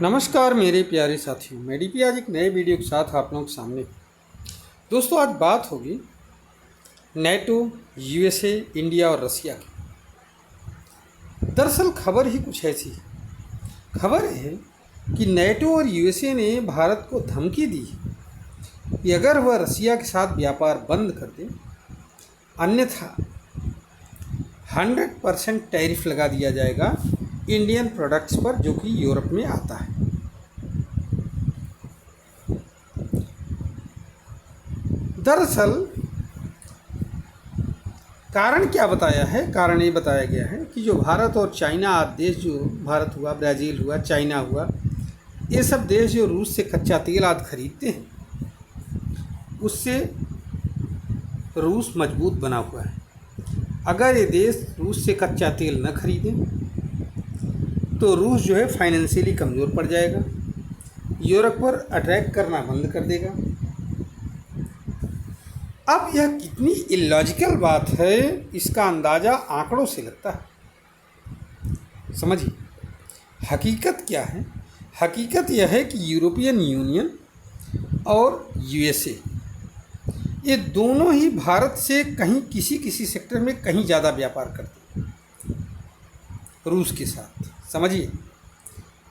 नमस्कार मेरे प्यारे साथियों, मैं डीपी आज एक नए वीडियो के साथ आप लोगों के सामने। दोस्तों, आज बात होगी नेटो, यूएसए, इंडिया और रसिया की। दरअसल खबर ही कुछ ऐसी है। खबर है कि नेटो और यूएसए ने भारत को धमकी दी कि अगर वह रसिया के साथ व्यापार बंद कर दे, अन्यथा 100% टैरिफ लगा दिया जाएगा इंडियन प्रोडक्ट्स पर, जो कि यूरोप में आता है। दरअसल कारण क्या बताया है? कारण ये बताया गया है कि जो भारत और चाइना आदि देश, जो भारत हुआ, ब्राज़ील हुआ, चाइना हुआ, ये सब देश जो रूस से कच्चा तेल आदि खरीदते हैं, उससे रूस मजबूत बना हुआ है। अगर ये देश रूस से कच्चा तेल न खरीदें तो रूस जो है फाइनेंशियली कमज़ोर पड़ जाएगा, यूरोप पर अटैक करना बंद कर देगा। अब यह कितनी इलॉजिकल बात है, इसका अंदाज़ा आंकड़ों से लगता है। समझिए हकीकत क्या है। हकीकत यह है कि यूरोपियन यूनियन और यूएसए, ये दोनों ही भारत से कहीं किसी किसी सेक्टर में कहीं ज़्यादा व्यापार करते हैं रूस के साथ। समझिए,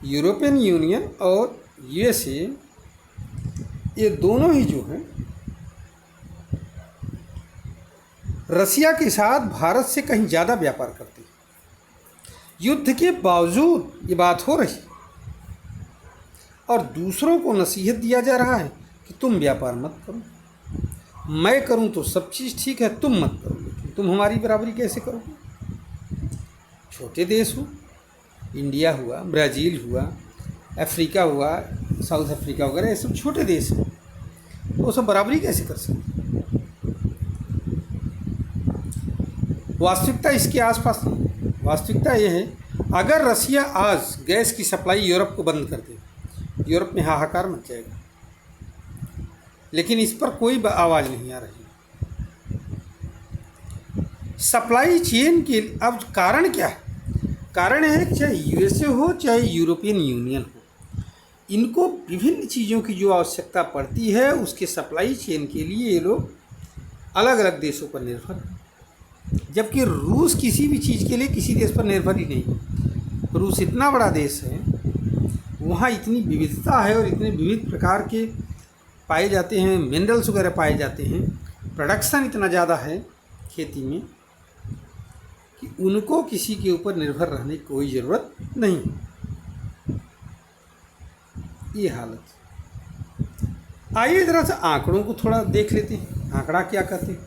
यूरोपियन यूनियन और यूएसए, ये दोनों ही जो हैं रसिया के साथ भारत से कहीं ज़्यादा व्यापार करते हैं। युद्ध के बावजूद ये बात हो रही और दूसरों को नसीहत दिया जा रहा है कि तुम व्यापार मत करो, मैं करूं तो सब चीज़ ठीक है, तुम मत करो। लेकिन तुम हमारी बराबरी कैसे करोगे? छोटे देश हो, इंडिया हुआ, ब्राज़ील हुआ, अफ्रीका हुआ, साउथ अफ्रीका वगैरह, ये सब छोटे देश हैं, तो वो सब बराबरी कैसे कर सकते? वास्तविकता इसके आसपास नहीं है। वास्तविकता ये है, अगर रसिया आज गैस की सप्लाई यूरोप को बंद कर दे, यूरोप में हाहाकार मच जाएगा। लेकिन इस पर कोई आवाज़ नहीं आ रही। सप्लाई चेन के अब कारण क्या है? कारण है कि चाहे यूएसए हो, चाहे यूरोपियन यूनियन हो, इनको विभिन्न चीज़ों की जो आवश्यकता पड़ती है, उसके सप्लाई चेन के लिए ये लोग अलग अलग देशों पर निर्भर हैं। जबकि रूस किसी भी चीज़ के लिए किसी देश पर निर्भर ही नहीं। रूस इतना बड़ा देश है, वहाँ इतनी विविधता है और इतने विविध प्रकार के पाए जाते हैं, मिनरल्स वगैरह पाए जाते हैं, प्रोडक्शन इतना ज़्यादा है खेती में कि उनको किसी के ऊपर निर्भर रहने की कोई ज़रूरत नहीं। ये हालत। आइए ज़रा सा आंकड़ों को थोड़ा देख लेते हैं। आंकड़ा क्या कहते हैं?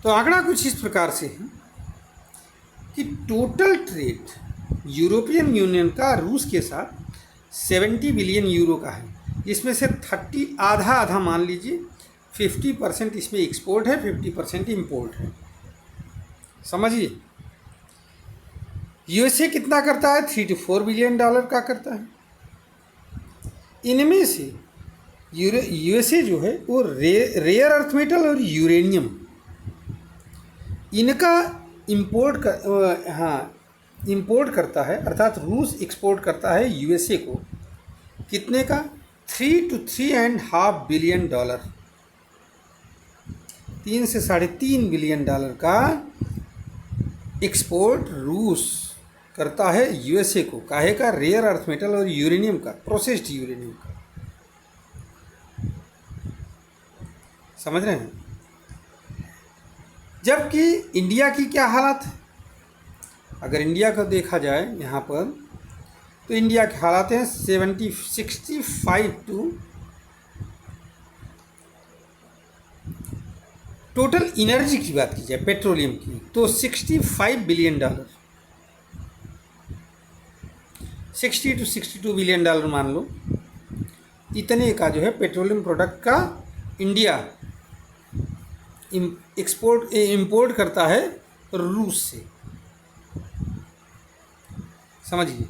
तो आंकड़ा कुछ इस प्रकार से है कि टोटल ट्रेड यूरोपियन यूनियन का रूस के साथ 70 बिलियन यूरो का है, जिसमें से 30 आधा आधा मान लीजिए, 50% इसमें एक्सपोर्ट है, 50% इम्पोर्ट है। समझिए, यूएसए कितना करता है? $3 to 4 बिलियन का करता है। इनमें से यूएसए जो है वो रेयर अर्थ मेटल और यूरेनियम, इनका इंपोर्ट करता है, अर्थात रूस एक्सपोर्ट करता है यूएसए को। कितने का? $3 to 3.5 बिलियन। 3 से $3.5 बिलियन का एक्सपोर्ट रूस करता है यूएसए को। काहे का? रेयर अर्थ मेटल और यूरेनियम का, प्रोसेस्ड यूरेनियम का। समझ रहे हैं? जबकि इंडिया की क्या हालत है? अगर इंडिया को देखा जाए यहाँ पर, तो इंडिया के हालात हैं 65 टू टोटल एनर्जी की बात की जाए, पेट्रोलियम की, तो $65 बिलियन, 60 to 62 बिलियन मान लो, इतने का जो है पेट्रोलियम प्रोडक्ट का इंडिया इंपोर्ट करता है रूस से। समझिए,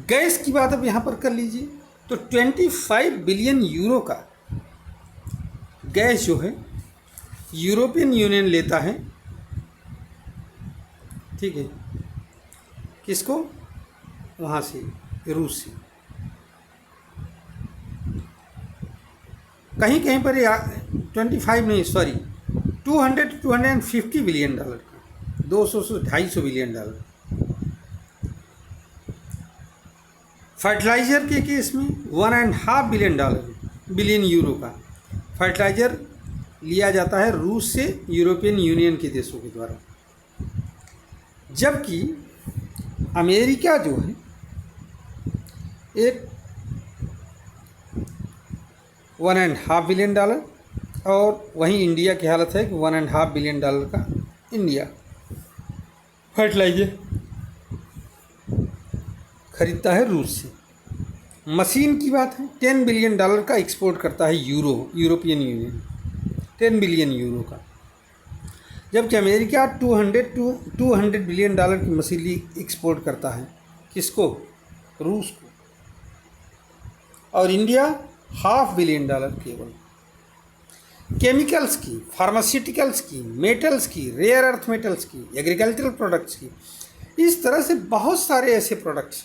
गैस की बात अब यहाँ पर कर लीजिए, तो 25 बिलियन यूरो का गैस जो है यूरोपियन यूनियन लेता है। ठीक है, किसको? वहाँ से रूस से। कहीं कहीं पर 25 नहीं, सॉरी, 250 बिलियन डॉलर का, 200 से 250 बिलियन डॉलर। फर्टिलाइज़र के केस में 1.5 बिलियन यूरो का फर्टिलाइज़र लिया जाता है रूस से यूरोपियन यूनियन के देशों के द्वारा। जबकि अमेरिका जो है एक 1.5 बिलियन डॉलर, और वहीं इंडिया की हालत है कि 1.5 बिलियन डॉलर का इंडिया फर्टिलाइजर खरीदता है रूस से। मशीन की बात है, 10 बिलियन डॉलर का एक्सपोर्ट करता है यूरोपियन यूनियन, 10 बिलियन यूरो का। जबकि अमेरिका 200 बिलियन डॉलर की मशीनरी एक्सपोर्ट करता है, किसको? रूस को। और इंडिया 500 बिलियन डॉलर केवल। केमिकल्स की, फार्मास्यूटिकल्स की, मेटल्स की, रेयर अर्थ मेटल्स की, एग्रीकल्चरल प्रोडक्ट्स की, इस तरह से बहुत सारे ऐसे प्रोडक्ट्स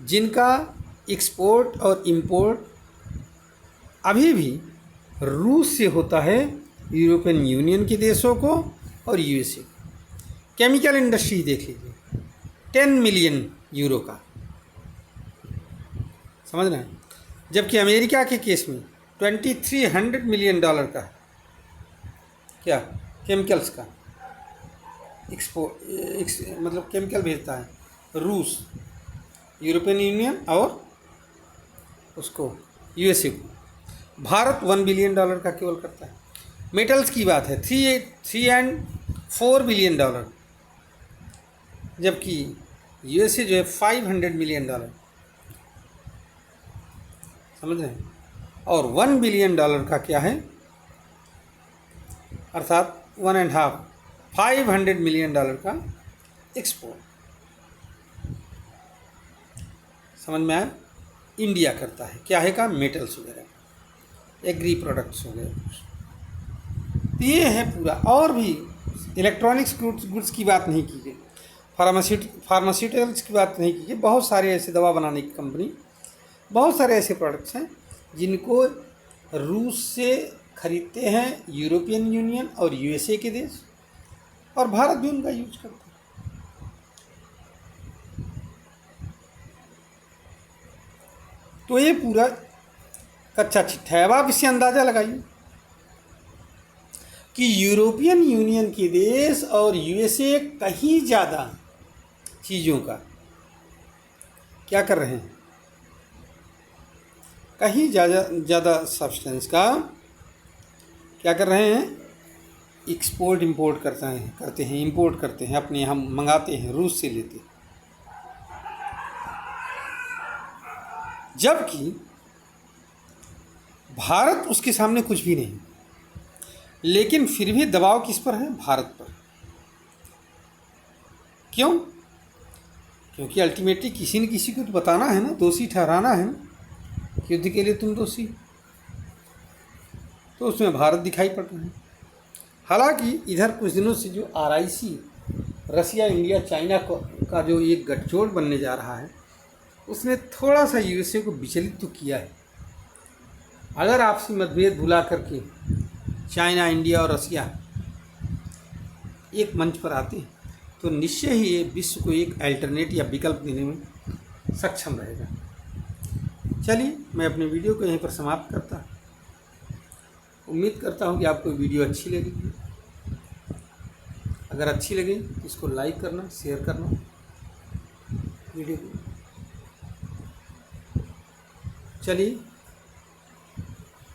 जिनका एक्सपोर्ट और इंपोर्ट अभी भी रूस से होता है यूरोपियन यूनियन के देशों को और यूएसए। केमिकल इंडस्ट्री देख लीजिए, 10 मिलियन यूरो का, समझ रहे हैं। जबकि अमेरिका के केस में 2300 मिलियन डॉलर का क्या केमिकल्स का एक्सपोर्ट, मतलब केमिकल भेजता है रूस, यूरोपियन यूनियन और उसको यूएसए को। भारत 1 बिलियन डॉलर का केवल करता है। मेटल्स की बात है 3 एंड 4 बिलियन डॉलर, जबकि यूएसए जो है 500 मिलियन डॉलर, समझ रहे हैं। और 1 बिलियन डॉलर का क्या है, अर्थात 1.5 500 मिलियन डॉलर का एक्सपोर्ट, समझ में आया। इंडिया करता है क्या है का, मेटल्स वगैरह, एग्री प्रोडक्ट्स हो गए, तो ये है पूरा। और भी इलेक्ट्रॉनिक्स गुड्स की बात नहीं की गई, फार्मास्यूटिकल्स की बात नहीं की गई। बहुत सारे ऐसे दवा बनाने की कंपनी, बहुत सारे ऐसे प्रोडक्ट्स हैं जिनको रूस से खरीदते हैं यूरोपियन यूनियन और यूएसए के देश, और भारत भी उनका यूज करता है। तो ये पूरा कच्चा चिट्ठा है। अब आप इससे अंदाज़ा लगाइए कि यूरोपियन यूनियन के देश और यूएसए कहीं ज़्यादा चीज़ों का क्या कर रहे हैं, कहीं ज़्यादा सब्सटेंस का क्या कर रहे हैं, एक्सपोर्ट इंपोर्ट करते हैं, इंपोर्ट करते हैं, अपने हम मंगाते हैं, रूस से लेते हैं। जबकि भारत उसके सामने कुछ भी नहीं, लेकिन फिर भी दबाव किस पर है, भारत पर। क्यों? क्योंकि अल्टीमेटली किसी न किसी को तो बताना है ना, दोषी ठहराना है ना, युद्ध के लिए तुम दोषी, तो उसमें भारत दिखाई पड़ रहा है। हालांकि इधर कुछ दिनों से जो RIC, रसिया इंडिया चाइना का जो एक गठजोड़ बनने जा रहा है, उसने थोड़ा सा यूएसए को विचलित तो किया है। अगर आपसी मतभेद भुला करके चाइना, इंडिया और रसिया एक मंच पर आते हैं तो निश्चय ही ये विश्व को एक अल्टरनेट या विकल्प देने में सक्षम रहेगा। चलिए, मैं अपने वीडियो को यहीं पर समाप्त करता। उम्मीद करता हूँ कि आपको वीडियो अच्छी लगेगी। अगर अच्छी लगे तो इसको लाइक करना, शेयर करना वीडियो को। चलिए,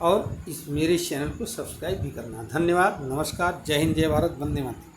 और इस मेरे चैनल को सब्सक्राइब भी करना। धन्यवाद, नमस्कार, जय हिंद, जय भारत, वंदे मातरम।